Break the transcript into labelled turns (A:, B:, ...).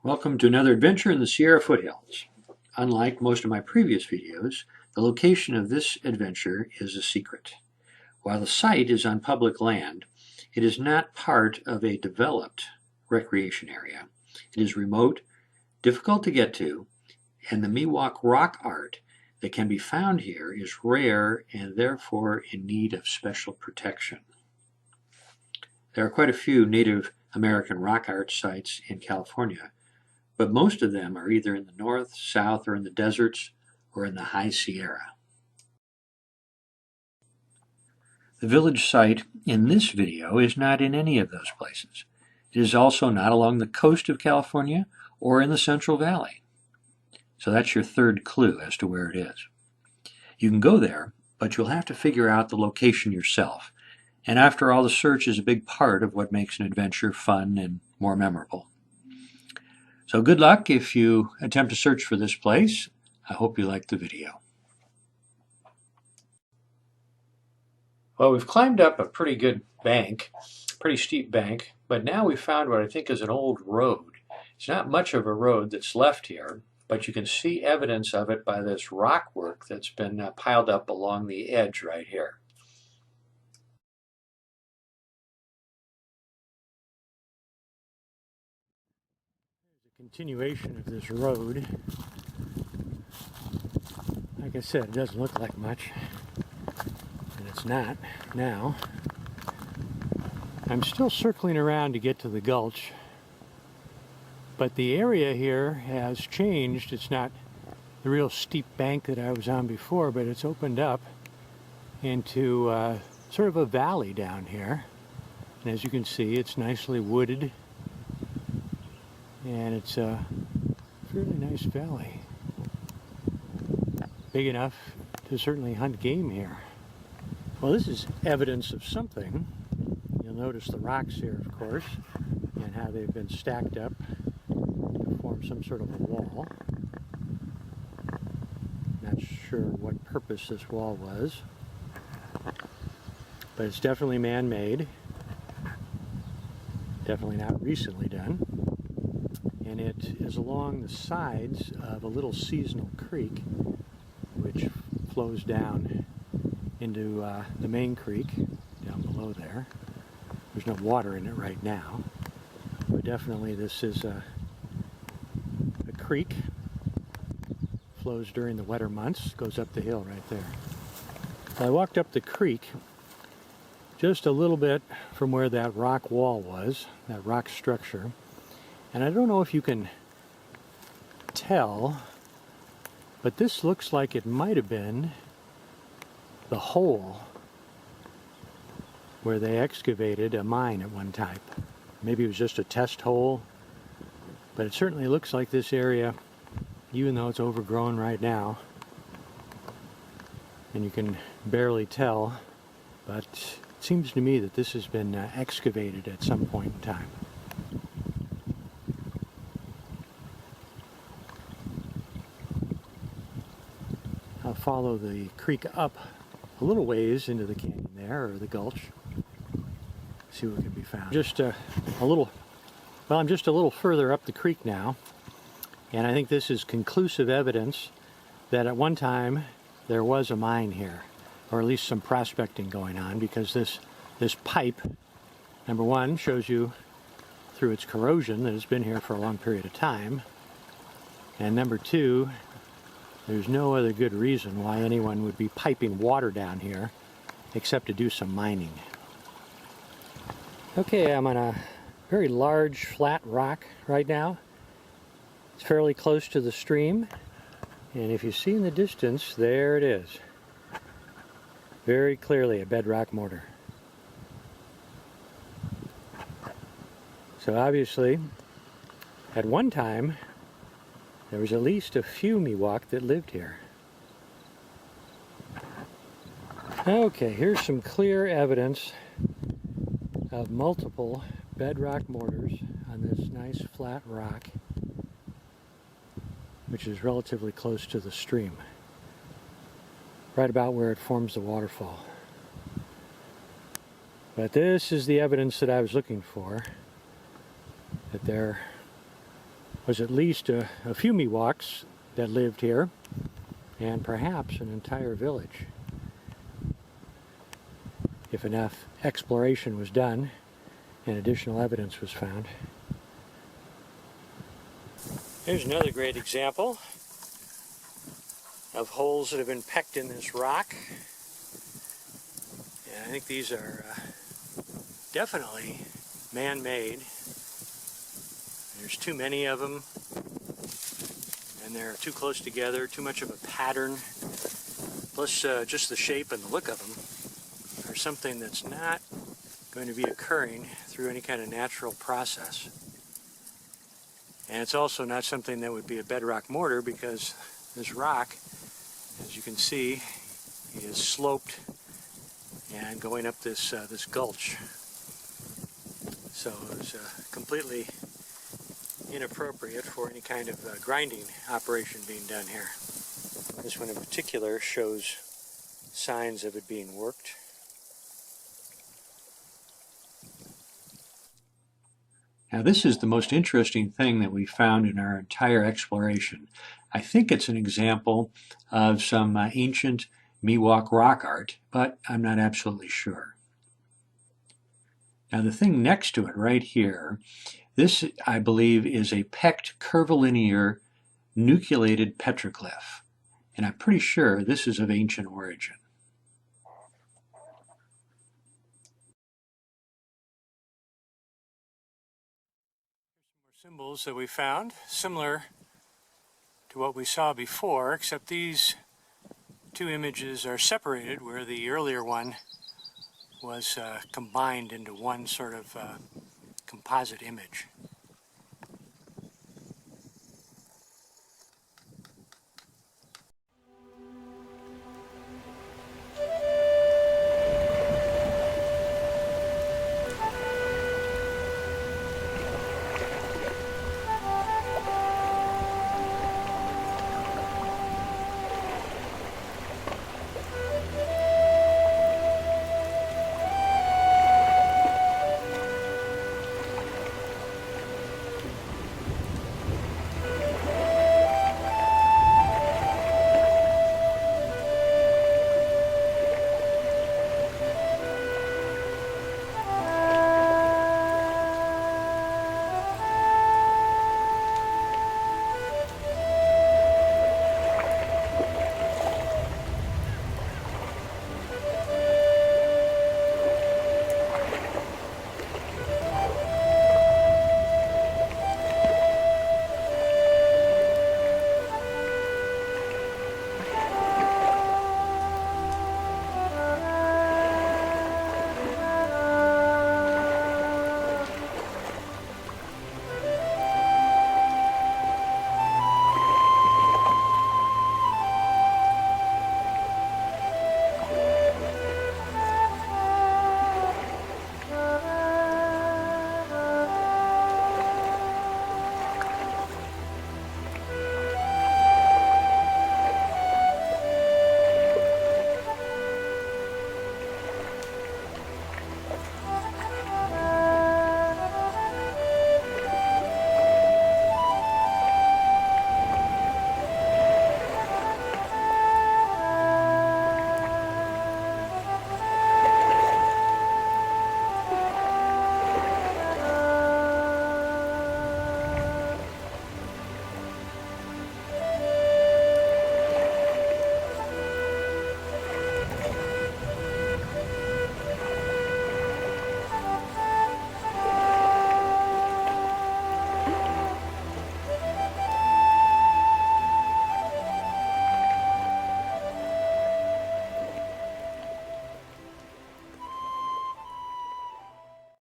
A: Welcome to another adventure in the Sierra foothills. Unlike most of my previous videos, the location of this adventure is a secret. While the site is on public land, it is not part of a developed recreation area. It is remote, difficult to get to, and the Miwok rock art that can be found here is rare and therefore in need of special protection. There are quite a few Native American rock art sites in California, but most of them are either in the north, south, or in the deserts, or in the high Sierra. The village site in this video is not in any of those places. It is also not along the coast of California or in the Central Valley. So that's your third clue as to where it is. You can go there, but you'll have to figure out the location yourself. And after all, the search is a big part of what makes an adventure fun and more memorable. So good luck if you attempt to search for this place. I hope you liked the video. Well, we've climbed up a pretty good bank, pretty steep bank, but now we've found what I think is an old road. It's not much of a road that's left here, but you can see evidence of it by this rock work that's been piled up along the edge right here. Continuation of this road. Like I said, it doesn't look like much, and it's not now. I'm still circling around to get to the gulch, but the area here has changed. It's not the real steep bank that I was on before, but it's opened up into sort of a valley down here. And as you can see, it's nicely wooded. And it's a fairly nice valley. Big enough to certainly hunt game here. Well, this is evidence of something. You'll notice the rocks here, of course, and how they've been stacked up to form some sort of a wall. Not sure what purpose this wall was, but it's definitely man-made. Definitely not recently done. And it is along the sides of a little seasonal creek which flows down into the main creek down below there. There's no water in it right now, but definitely this is a creek. Flows during the wetter months, goes up the hill right there. I walked up the creek just a little bit from where that rock wall was, that rock structure. And I don't know if you can tell, but this looks like it might have been the hole where they excavated a mine at one time. Maybe it was just a test hole, but it certainly looks like this area, even though it's overgrown right now, and you can barely tell, but it seems to me that this has been excavated at some point in time. I'll follow the creek up a little ways into the canyon there, or the gulch. See what can be found. I'm just a little further up the creek now, and I think this is conclusive evidence that at one time there was a mine here, or at least some prospecting going on, because this pipe, number one, shows you through its corrosion that it's been here for a long period of time, and number two, there's no other good reason why anyone would be piping water down here except to do some mining. Okay, I'm on a very large flat rock right now. It's fairly close to the stream, and if you see in the distance, there it is. Very clearly a bedrock mortar. So obviously, at one time, there was at least a few Miwok that lived here. Okay, here's some clear evidence of multiple bedrock mortars on this nice flat rock, which is relatively close to the stream, right about where it forms the waterfall. But this is the evidence that I was looking for, that there was at least a few Miwoks that lived here, and perhaps an entire village, if enough exploration was done and additional evidence was found. Here's another great example of holes that have been pecked in this rock. And I think these are definitely man-made. There's too many of them, and they're too close together, too much of a pattern. Plus, just the shape and the look of them are something that's not going to be occurring through any kind of natural process. And it's also not something that would be a bedrock mortar, because this rock, as you can see, is sloped and going up this this gulch. So it's completely inappropriate for any kind of grinding operation being done here. This one in particular shows signs of it being worked. Now, this is the most interesting thing that we found in our entire exploration. I think it's an example of some ancient Miwok rock art, but I'm not absolutely sure. Now, the thing next to it right here, this, I believe, is a pecked curvilinear nucleated petroglyph, and I'm pretty sure this is of ancient origin. Symbols that we found, similar to what we saw before, except these two images are separated, where the earlier one was combined into one sort of composite image.